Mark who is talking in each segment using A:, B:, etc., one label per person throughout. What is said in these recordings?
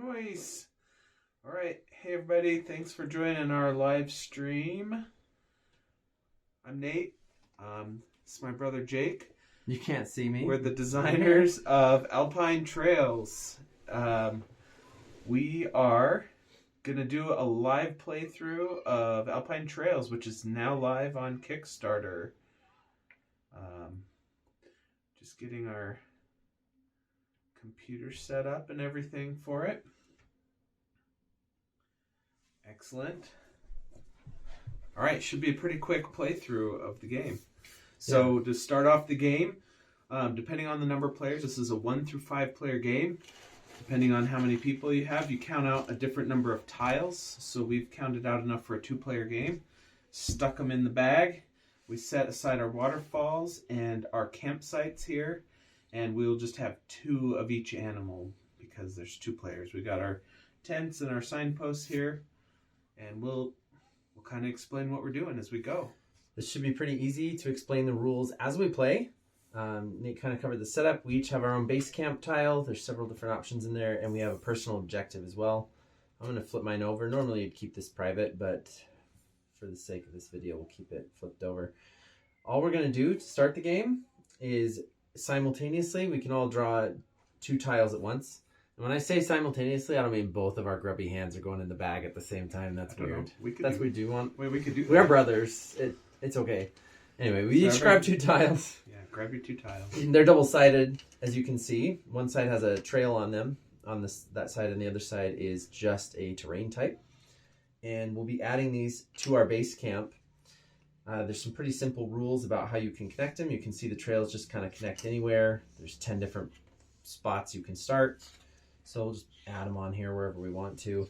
A: Nice. All right. Hey, everybody. Thanks for joining our live stream. I'm Nate. This is my brother Jake.
B: You can't see me.
A: We're the designers of Alpine Trails. We are going to do a live playthrough of Alpine Trails, which is now live on Kickstarter. Just getting our computer set up and everything for it. Excellent. All right, should be a pretty quick playthrough of the game. So to start off the game, depending on the number of players, this is a 1 through 5 player game. Depending on how many people you have, you count out a different number of tiles. So we've counted out enough for a 2-player game. Stuck them in the bag. We set aside our waterfalls and our campsites here. And we'll just have 2 of each animal because there's 2 players. We got our tents and our signposts here. And we'll kind of explain what we're doing as we go.
B: This should be pretty easy to explain the rules as we play. Nate kind of covered the setup. We each have our own base camp tile. There's several different options in there, and we have a personal objective as well. I'm going to flip mine over. Normally you'd keep this private, but for the sake of this video, we'll keep it flipped over. All we're going to do to start the game is simultaneously, we can all draw 2 tiles at once. And when I say simultaneously, I don't mean both of our grubby hands are going in the bag at the same time. That's weird. That's what we do want.
A: Wait, we could do that.
B: We're brothers. It's okay. Anyway, we each grab 2 tiles.
A: Yeah, grab your 2 tiles.
B: They're double-sided, as you can see. One side has a trail on them, on that side, and the other side is just a terrain type. And we'll be adding these to our base camp. There's some pretty simple rules about how you can connect them. You can see the trails just kind of connect anywhere. There's 10 different spots you can start. So we'll just add them on here wherever we want to.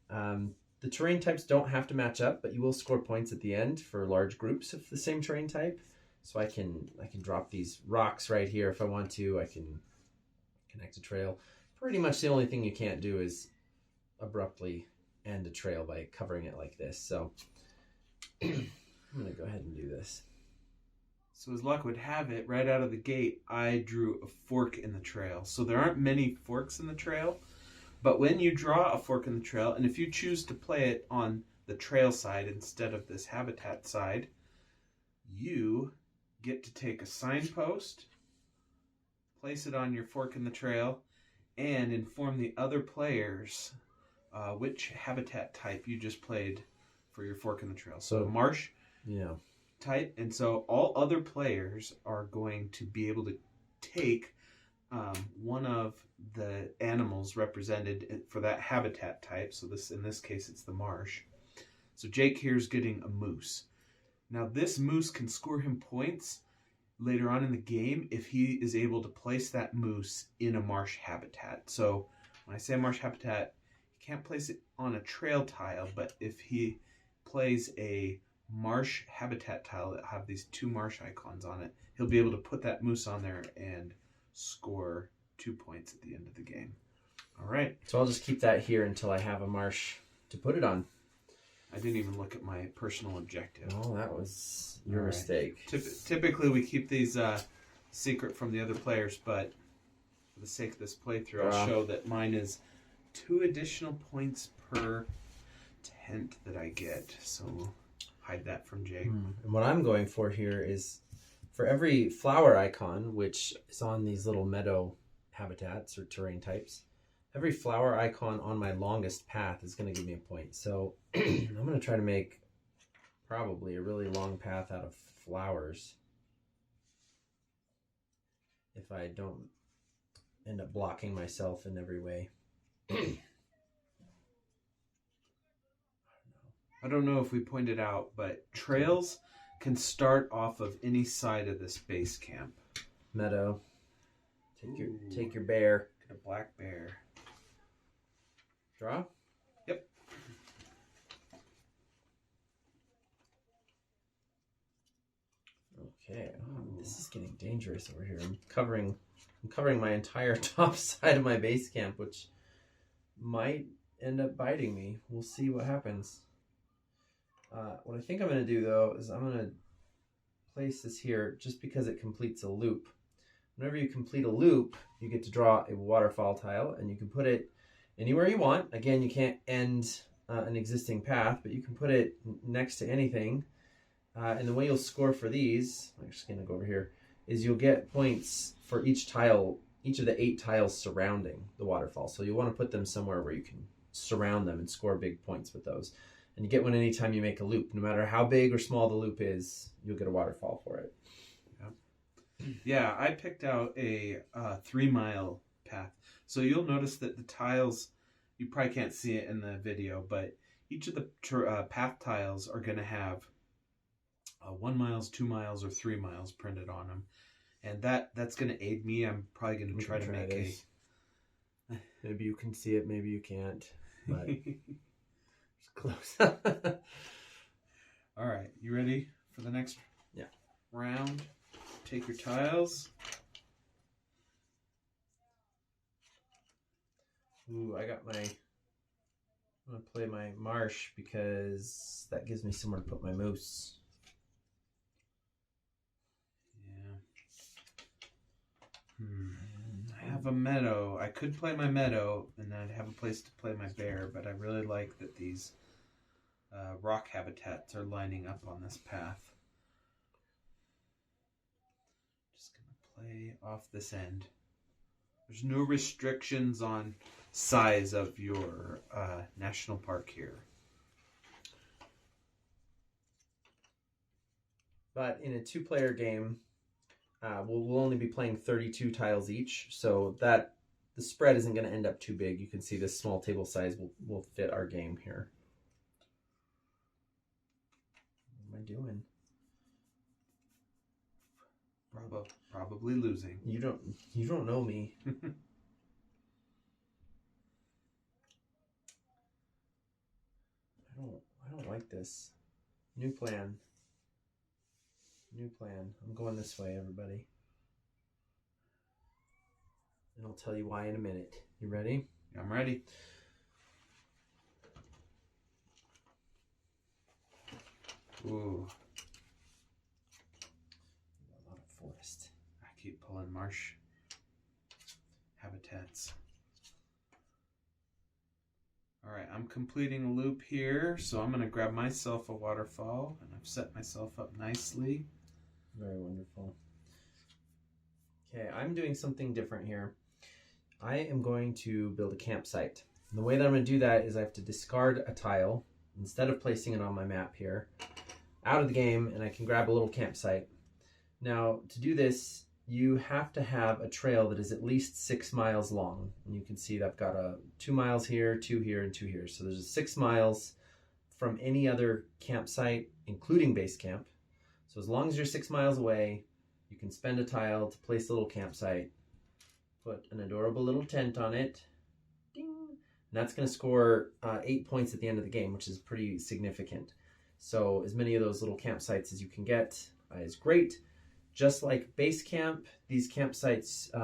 B: The terrain types don't have to match up, but you will score points at the end for large groups of the same terrain type. So I can drop these rocks right here if I want to. I can connect a trail. Pretty much the only thing you can't do is abruptly end a trail by covering it like this. So I'm going to go ahead and do this.
A: So as luck would have it, right out of the gate, I drew a fork in the trail. So there aren't many forks in the trail. But when you draw a fork in the trail, and if you choose to play it on the trail side instead of this habitat side, you get to take a signpost, place it on your fork in the trail, and inform the other players which habitat type you just played for your fork in the trail. So marsh type, and so all other players are going to be able to take one of the animals represented for that habitat type. So in this case, it's the marsh. So Jake here is getting a moose. Now this moose can score him points later on in the game if he is able to place that moose in a marsh habitat. So when I say marsh habitat, you can't place it on a trail tile, but if he plays a marsh habitat tile that have these 2 marsh icons on it, he'll be able to put that moose on there and score 2 points at the end of the game. All right.
B: So I'll just keep that here until I have a marsh to put it on.
A: I didn't even look at my personal objective.
B: Oh, that was your mistake.
A: Typically, we keep these secret from the other players, but for the sake of this playthrough, I'll show that mine is 2 additional points per tent that I get. So we'll hide that from Jake.
B: And what I'm going for here is for every flower icon, which is on these little meadow habitats or terrain types, every flower icon on my longest path is going to give me a point. So I'm going to try to make probably a really long path out of flowers if I don't end up blocking myself in every way.
A: I don't know if we pointed out, but trails can start off of any side of this base camp.
B: Meadow. Take your bear.
A: Get a black bear.
B: Draw?
A: Yep.
B: Okay. Oh, this is getting dangerous over here. I'm covering my entire top side of my base camp, which might end up biting me. We'll see what happens. What I think I'm going to do, though, is I'm going to place this here just because it completes a loop. Whenever you complete a loop, you get to draw a waterfall tile, and you can put it anywhere you want. Again, you can't end an existing path, but you can put it next to anything. And the way you'll score for these, I'm just going to go over here, is you'll get points for each tile, each of the 8 tiles surrounding the waterfall. So you want to put them somewhere where you can surround them and score big points with those. And you get one anytime you make a loop. No matter how big or small the loop is, you'll get a waterfall for it.
A: Yeah, I picked out a 3-mile path. So you'll notice that the tiles, you probably can't see it in the video, but each of the path tiles are going to have 1 miles, 2 miles, or 3 miles printed on them. And that's going to aid me. I'm probably going to try to make
B: this. Maybe you can see it, maybe you can't. But it's close.
A: All right, you ready for the next round? Take your tiles.
B: Ooh, I'm gonna play my marsh because that gives me somewhere to put my moose.
A: Yeah. I have a meadow. I could play my meadow, and I'd have a place to play my bear, but I really like that these rock habitats are lining up on this path. Just gonna play off this end. There's no restrictions on size of your national park here.
B: But in a 2-player game, we'll only be playing 32 tiles each, so that the spread isn't going to end up too big. You can see this small table size will fit our game here. What am I doing?
A: Probably losing.
B: You don't know me. I don't like this. New plan. I'm going this way, everybody. And I'll tell you why in a minute. You ready?
A: I'm ready. Ooh.
B: A lot of forest.
A: I keep pulling marsh habitats. All right, I'm completing a loop here, so I'm going to grab myself a waterfall, and I've set myself up nicely.
B: Very wonderful. Okay, I'm doing something different here. I am going to build a campsite. And the way that I'm going to do that is I have to discard a tile instead of placing it on my map here, out of the game, and I can grab a little campsite. Now, to do this, you have to have a trail that is at least 6 miles long. And you can see that I've got 2 miles here, 2 here, and 2 here. So there's 6 miles from any other campsite, including base camp. So as long as you're 6 miles away, you can spend a tile to place a little campsite, put an adorable little tent on it, ding, and that's going to score 8 points at the end of the game, which is pretty significant. So as many of those little campsites as you can get is great. Just like base camp, these campsites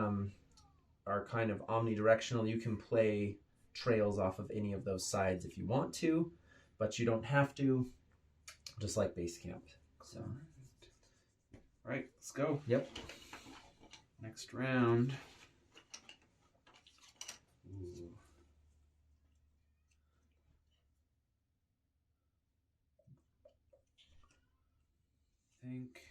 B: are kind of omnidirectional. You can play trails off of any of those sides if you want to, but you don't have to, just like base camp. So.
A: All right, let's go.
B: Yep.
A: Next round. Ooh. I think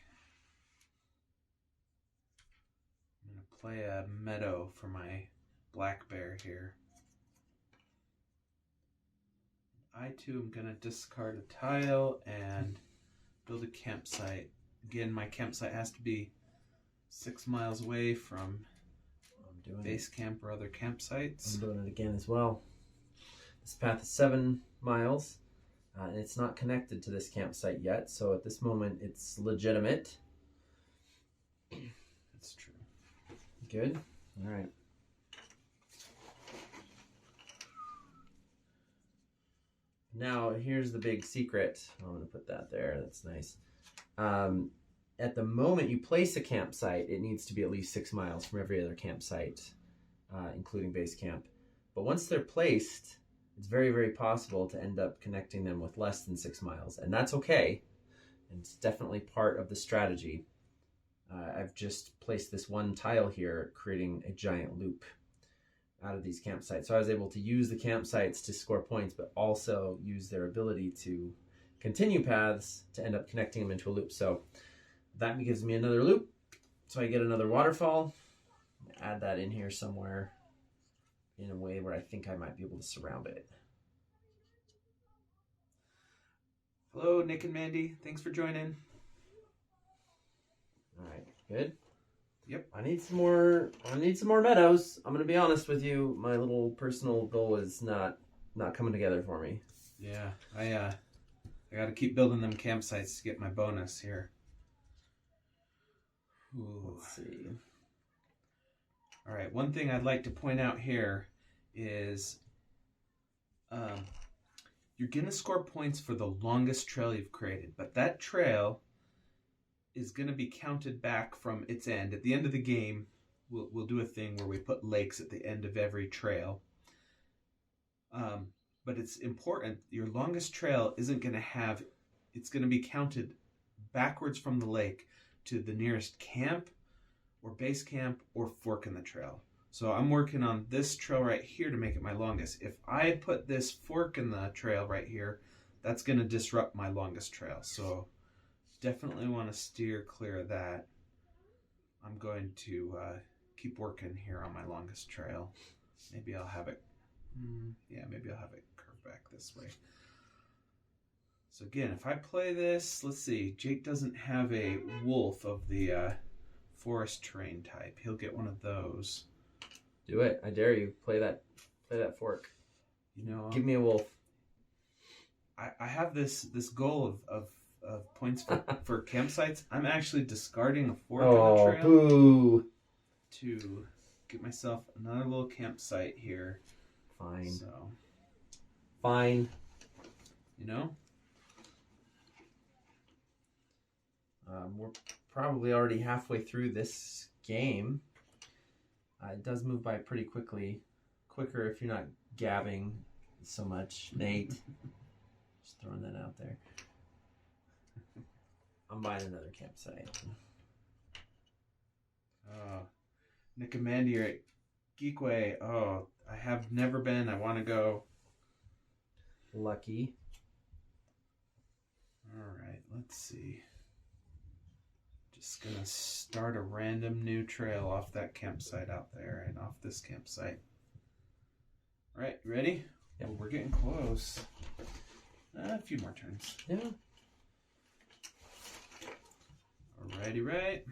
A: I'm going to play a meadow for my black bear here. I too am going to discard a tile and build a campsite. Again, my campsite has to be 6 miles away from base camp or other campsites.
B: I'm doing it again as well. This path is 7 miles, and it's not connected to this campsite yet, so at this moment it's legitimate.
A: That's true.
B: Good. All right. Now, here's the big secret. I'm going to put that there. That's nice. At the moment you place a campsite, it needs to be at least 6 miles from every other campsite, including base camp. But once they're placed, it's very, very possible to end up connecting them with less than 6 miles. And that's okay. And it's definitely part of the strategy. I've just placed this one tile here, creating a giant loop. out of these campsites. So I was able to use the campsites to score points, but also use their ability to continue paths to end up connecting them into a loop. So that gives me another loop. So I get another waterfall. Add that in here somewhere in a way where I think I might be able to surround it.
A: Hello, Nick and Mandy. Thanks for joining.
B: All right, good.
A: Yep.
B: I need some more meadows. I'm gonna be honest with you. My little personal goal is not coming together for me.
A: Yeah, I got to keep building them campsites to get my bonus here. Ooh.
B: Let's see.
A: All right, one thing I'd like to point out here is you're going to score points for the longest trail you've created, but that trail is going to be counted back from its end. At the end of the game, we'll do a thing where we put lakes at the end of every trail. But it's important, your longest trail isn't going to have, it's going to be counted backwards from the lake to the nearest camp or base camp or fork in the trail. So I'm working on this trail right here to make it my longest. If I put this fork in the trail right here, that's going to disrupt my longest trail. So definitely want to steer clear of that. I'm going to keep working here on my longest trail. Maybe I'll have it, maybe I'll have it curve back this way. So again, if I play this, let's see, Jake doesn't have a wolf of the forest terrain type. He'll get one of those.
B: Do it. I dare you. Play that fork.
A: You know,
B: Give me a wolf.
A: I have this goal of points for campsites. I'm actually discarding a fork in the trail
B: boo.
A: to get myself another little campsite here.
B: Fine.
A: So,
B: Fine.
A: you know,
B: We're probably already halfway through this game. It does move by pretty quickly. Quicker if you're not gabbing so much, Nate. Just throwing that out there. I'm buying another campsite.
A: Nick and Mandy are at Geekway. Oh, I have never been. I want to go.
B: Lucky.
A: All right, let's see. Just gonna start a random new trail off that campsite out there and off this campsite. All right, you ready?
B: Yeah.
A: Oh, we're getting close. A few more turns.
B: Yeah.
A: Alrighty, right.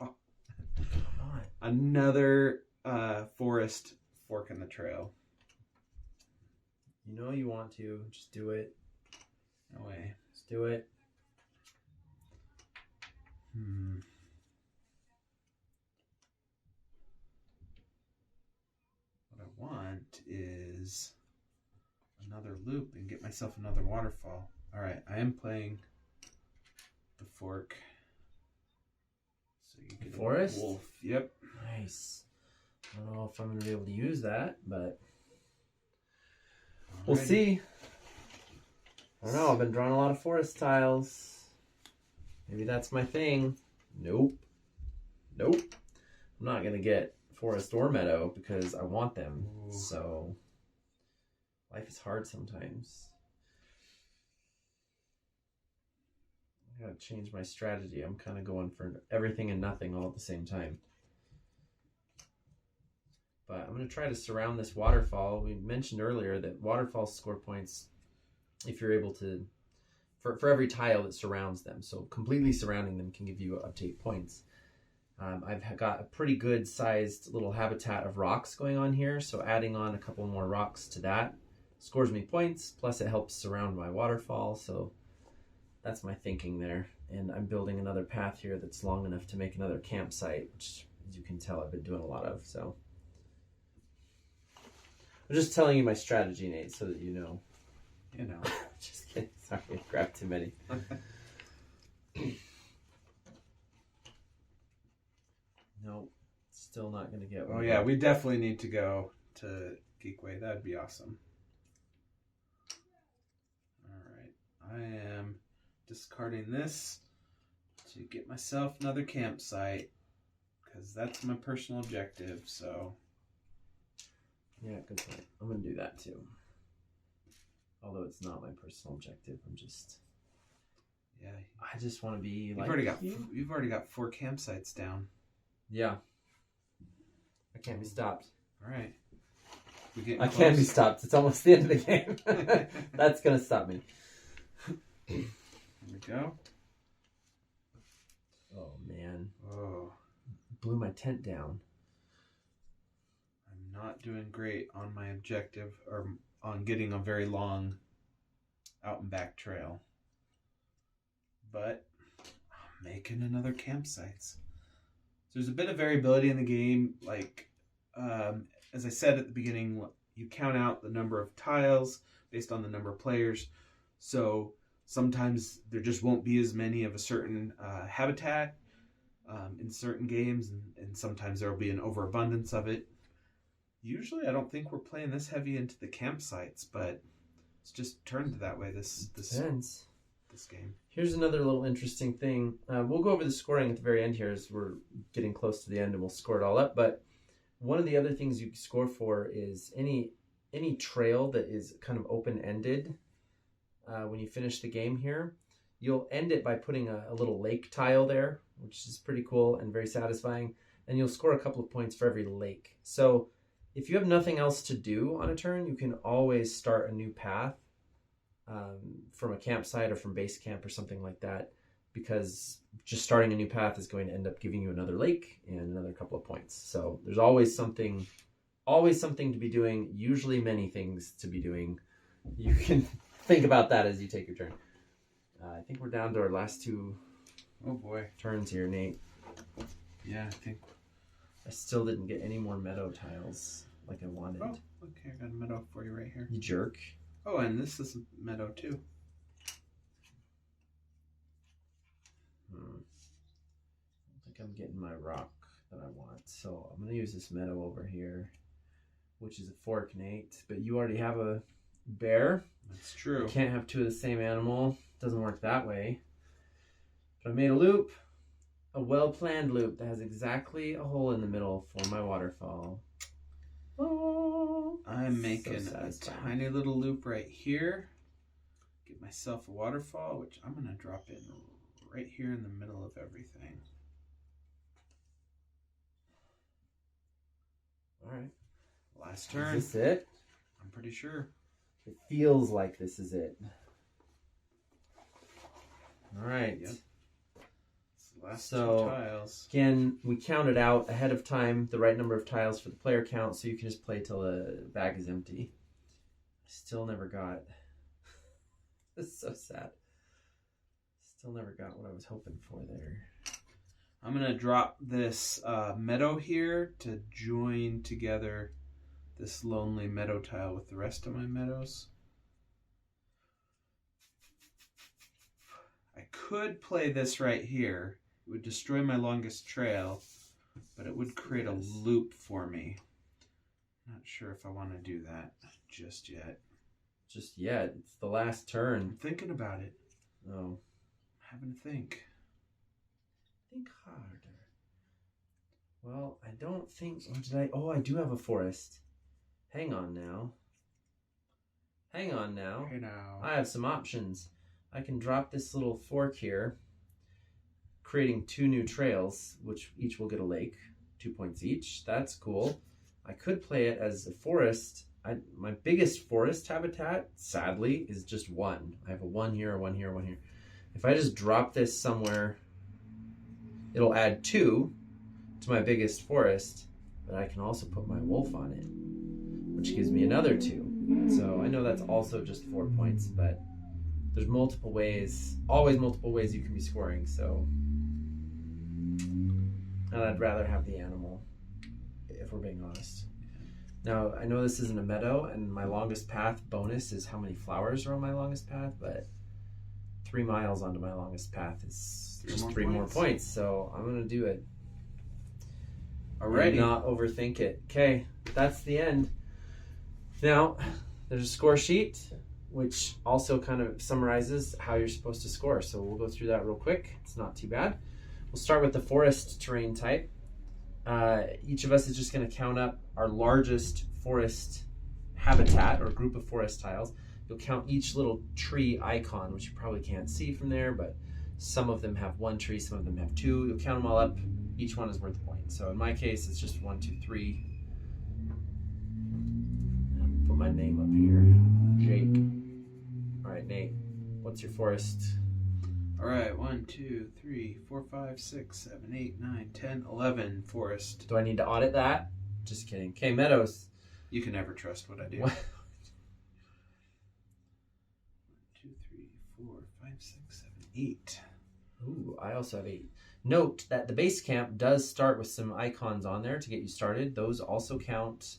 A: Oh,
B: Come on.
A: another forest fork in the trail.
B: You know you want to. Just do it.
A: No way.
B: Just do it.
A: What I want is another loop and get myself another waterfall. All right, I am playing the fork. So you get
B: Forest?
A: a wolf. Yep.
B: Nice. I don't know if I'm going to be able to use that, but we'll
A: Alrighty.
B: see. I don't know. I've been drawing a lot of forest tiles. Maybe that's my thing. Nope. I'm not going to get forest or meadow because I want them.
A: Ooh.
B: So life is hard sometimes. I got to change my strategy. I'm kind of going for everything and nothing all at the same time. But I'm going to try to surround this waterfall. We mentioned earlier that waterfalls score points if you're able to, for every tile that surrounds them. So completely surrounding them can give you up to 8 points. I've got a pretty good sized little habitat of rocks going on here. So adding on a couple more rocks to that scores me points. Plus it helps surround my waterfall. So that's my thinking there. And I'm building another path here that's long enough to make another campsite, which as you can tell I've been doing a lot of. So I'm just telling you my strategy, Nate, so that you know.
A: You know.
B: Just kidding. Sorry, I grabbed too many. Nope. Still not going to get one.
A: Oh yeah, we definitely need to go to Geekway. That'd be awesome. All right, I am discarding this to get myself another campsite because that's my personal objective. So
B: Yeah, good point. I'm going to do that too. Although it's not my personal objective.
A: Yeah.
B: I just want to be
A: You've
B: like
A: You've already got 4 campsites down.
B: Yeah. I can't be stopped.
A: All right.
B: I can't be stopped. It's almost the end of the game. That's going to stop me.
A: Here we go.
B: Oh, man.
A: Oh.
B: Blew my tent down.
A: I'm not doing great on my objective or on getting a very long out and back trail. But I'm making another campsites. So there's a bit of variability in the game. Like, as I said at the beginning, you count out the number of tiles based on the number of players. So sometimes there just won't be as many of a certain habitat in certain games, and sometimes there will be an overabundance of it. Usually I don't think we're playing this heavy into the campsites, but it's just turned that way this
B: Depends.
A: This game.
B: Here's another little interesting thing. We'll go over the scoring at the very end here as we're getting close to the end, and we'll score it all up. But one of the other things you score for is any trail that is kind of open-ended. When you finish the game here, you'll end it by putting a little lake tile there, which is pretty cool and very satisfying. And you'll score a couple of points for every lake. So if you have nothing else to do on a turn, you can always start a new path from a campsite or from base camp or something like that, because just starting a new path is going to end up giving you another lake and another couple of points. So there's always something to be doing, usually many things to be doing. You can think about that as you take your turn. I think we're down to our last 2 turns here, Nate.
A: Yeah, I think.
B: I still didn't get any more meadow tiles like I wanted.
A: Oh, okay, I got a meadow for you right here.
B: You jerk.
A: Oh, and this is a meadow too.
B: I don't think I'm getting my rock that I want. So I'm going to use this meadow over here, which is a fork, Nate. But you already have a bear.
A: That's true.
B: You can't have 2 of the same animal. Doesn't work that way. But I made a loop, a well-planned loop that has exactly a hole in the middle for my waterfall. Oh,
A: I'm making a tiny little loop right here. Get myself a waterfall, which I'm going to drop in right here in the middle of everything.
B: All right.
A: Last turn.
B: Is this it?
A: I'm pretty sure.
B: It feels like this is it. All right.
A: Yep. Last 2 tiles.
B: Again, we counted out ahead of time the right number of tiles for the player count, so you can just play till the bag is empty. I still never got. This is so sad. Still never got what I was hoping for there.
A: I'm going to drop this meadow here to join together this lonely meadow tile with the rest of my meadows. I could play this right here. It would destroy my longest trail, but it would create a loop for me. Not sure if I want to do that just yet.
B: Just yet. It's the last turn.
A: I'm thinking about it.
B: Oh.
A: I'm having to think.
B: Think harder. Well, I don't think... Oh, I do have a forest. Hang on now. Hey now. I have some options. I can drop this little fork here, creating 2 new trails, which each will get a lake, 2 points each. That's cool. I could play it as a forest. My biggest forest habitat, sadly, is just 1. I have a 1 here, a 1 here, a 1 here. If I just drop this somewhere, it'll add 2 to my biggest forest, but I can also put my wolf on it, which gives me another 2. So I know that's also just 4 points, but there's multiple ways, always multiple ways you can be scoring, so. And I'd rather have the animal, if we're being honest. Now, I know this isn't a meadow, and my longest path bonus is how many flowers are on my longest path, but 3 miles onto my longest path is just 3 more points, so I'm going to do it.
A: Alrighty.
B: And not overthink it. Okay, that's the end. Now, there's a score sheet, which also kind of summarizes how you're supposed to score. So we'll go through that real quick. It's not too bad. We'll start with the forest terrain type. each of us is just going to count up our largest forest habitat or group of forest tiles. You'll count each little tree icon, which you probably can't see from there, but some of them have one tree, some of them have two. You'll count them all up. Each one is worth a point. So in my case, it's just 1, 2, 3. Put my name up here, Jake. All right, Nate, what's your forest?
A: All right, 1, 2, 3, 4, 5, 6, 7, 8, 9, 10, 11 forest.
B: Do I need to audit that? Just kidding. Okay, meadows.
A: You can never trust what I do.
B: 1,
A: 2, 3, 4, 5, 6, 7, 8.
B: Ooh, I also have 8. Note that the base camp does start with some icons on there to get you started. Those also count.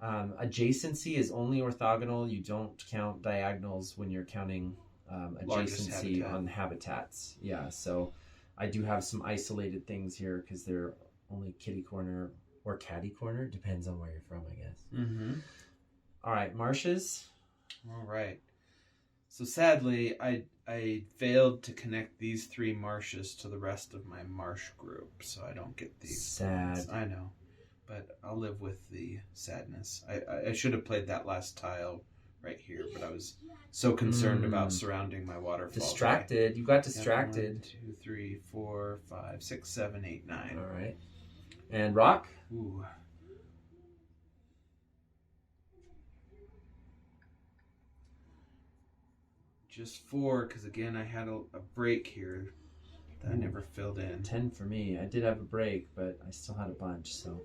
B: Adjacency is only orthogonal. You don't count diagonals when you're counting adjacency on habitats. Yeah, so I do have some isolated things here because they're only kitty corner or catty corner. Depends on where you're from, I guess.
A: Mm-hmm.
B: All right, marshes.
A: All right. So sadly, I failed to connect these 3 marshes to the rest of my marsh group, so I don't get these.
B: Sad.
A: Points. I know, but I'll live with the sadness. I should have played that last tile right here, but I was so concerned about surrounding my waterfall.
B: Distracted. You got distracted.
A: 1, 2, 3, 4, 5, 6, 7, 8, 9.
B: All right. And rock?
A: Ooh. Just 4, because again, I had a break here that I never filled in.
B: 10 for me. I did have a break, but I still had a bunch, so.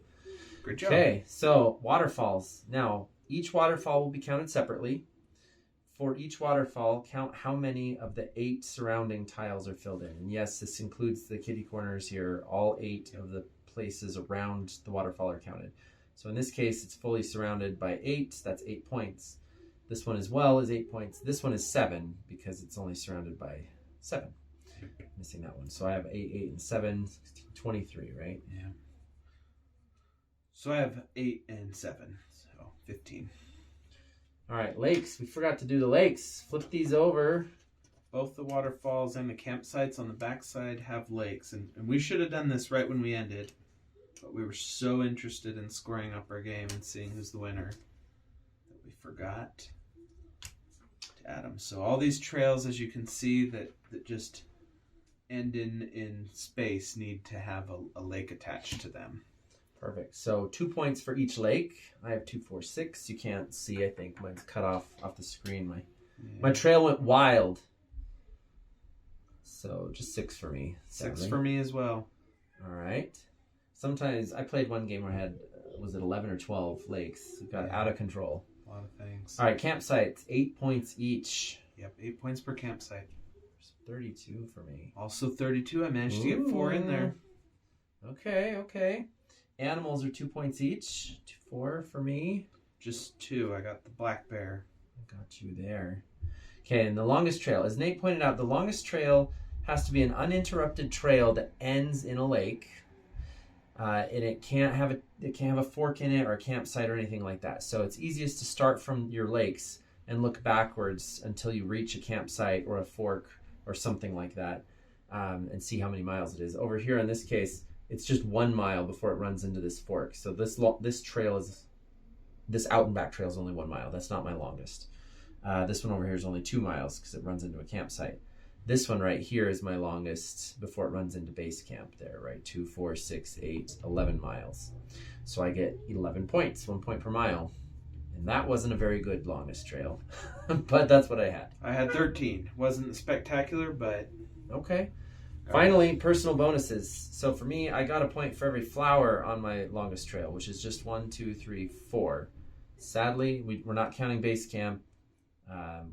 A: Good job.
B: Okay, so waterfalls. Now, each waterfall will be counted separately. For each waterfall, count how many of the 8 surrounding tiles are filled in. And yes, this includes the kitty corners here. All 8 of the places around the waterfall are counted. So in this case, it's fully surrounded by 8. That's 8 points. This one as well is 8 points. This one is 7 because it's only surrounded by 7. Missing that one. So I have 8, 8, and 7, 16, 23, right?
A: Yeah. So I have 8 and 7, so 15.
B: All right, lakes. We forgot to do the lakes. Flip these over.
A: Both the waterfalls and the campsites on the backside have lakes, and we should have done this right when we ended, but we were so interested in scoring up our game and seeing who's the winner that we forgot to add them. So all these trails, as you can see, that just end in space need to have a lake attached to them.
B: Perfect. So 2 points for each lake. I have 2, 4, 6. You can't see, I think. Mine's cut off the screen. My trail went wild. So just 6 for me.
A: 6 for me as well.
B: All right. Sometimes I played one game where I had, was it 11 or 12 lakes? It got out of control.
A: A lot of things.
B: All right, campsites. 8 points each.
A: Yep, 8 points per campsite.
B: 32 for me.
A: Also 32. I managed to get 4 in there.
B: Okay. Animals are 2 points each. 4 for me.
A: Just 2. I got the black bear.
B: I got you there. Okay, and the longest trail. As Nate pointed out, the longest trail has to be an uninterrupted trail that ends in a lake. And it can't have a fork in it or a campsite or anything like that. So it's easiest to start from your lakes and look backwards until you reach a campsite or a fork or something like that, and see how many miles it is. Over here in this case, it's just 1 mile before it runs into this fork. So this out and back trail is only 1 mile. That's not my longest. This one over here is only 2 miles because it runs into a campsite. This one right here is my longest before it runs into base camp there, right? 2, 4, 6, 8, 11 miles. So I get 11 points, 1 point per mile. And that wasn't a very good longest trail, but that's what I had.
A: I had 13. Wasn't spectacular, but...
B: Okay. Finally, personal bonuses. So for me, I got a point for every flower on my longest trail, which is just 1, 2, 3, 4. Sadly, we're not counting base camp.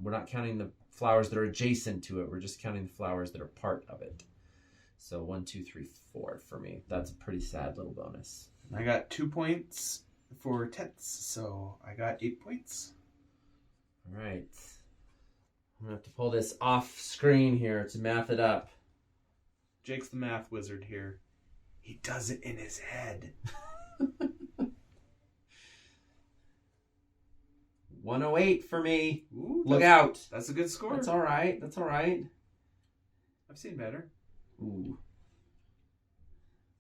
B: We're not counting the flowers that are adjacent to it. We're just counting the flowers that are part of it. So 1, 2, 3, 4 for me. That's a pretty sad little bonus.
A: I got 2 points for tents, so I got 8 points.
B: All right. I'm going to have to pull this off screen here to math it up.
A: Jake's the math wizard here. He does it in his head.
B: 108 for me.
A: Ooh,
B: look out.
A: That's a good score.
B: That's all right.
A: I've seen better.
B: Ooh.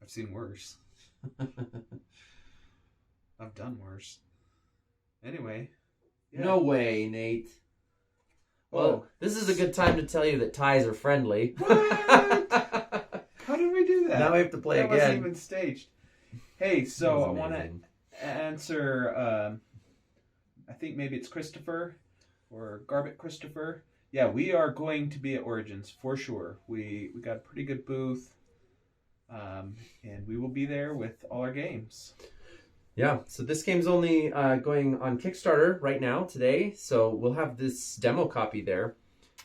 A: I've seen worse. I've done worse. Anyway. Yeah.
B: No way, Nate. Well, this is a good time to tell you that ties are friendly.
A: What? How did we do that?
B: Now we have to play
A: that
B: again.
A: Wasn't even staged. Hey, so
B: That
A: I
B: was
A: want to
B: amazing.
A: answer. I think maybe it's Christopher or Garbett Christopher. Yeah, we are going to be at Origins for sure. We got a pretty good booth, and we will be there with all our games.
B: Yeah, so this game's only going on Kickstarter right now, today, so we'll have this demo copy there.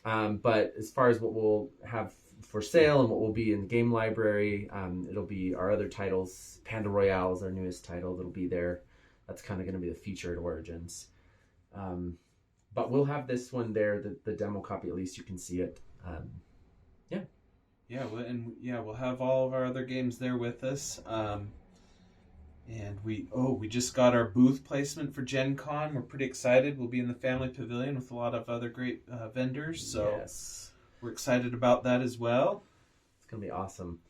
B: But as far as what we'll have for sale and what will be in the game library, it'll be our other titles. Panda Royale is our newest title that'll be there. That's kind of going to be the feature at Origins. But we'll have this one there, the demo copy, at least you can see it.
A: We'll have all of our other games there with us. And we just got our booth placement for Gen Con. We're pretty excited. We'll be in the Family Pavilion with a lot of other great vendors. So
B: yes.
A: We're excited about that as well.
B: It's going to be awesome.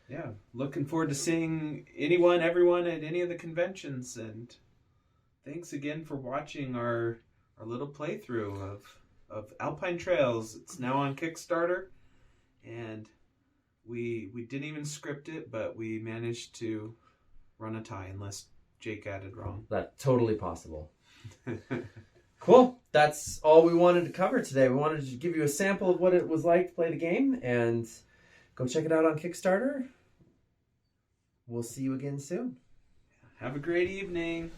A: Yeah. Looking forward to seeing everyone at any of the conventions. And thanks again for watching our little playthrough of Alpine Trails. It's now on Kickstarter. And we didn't even script it, but we managed to run a tie unless Jake added wrong.
B: That's totally possible. Cool. That's all we wanted to cover today. We wanted to give you a sample of what it was like to play the game, and go check it out on Kickstarter. We'll see you again soon.
A: Have a great evening.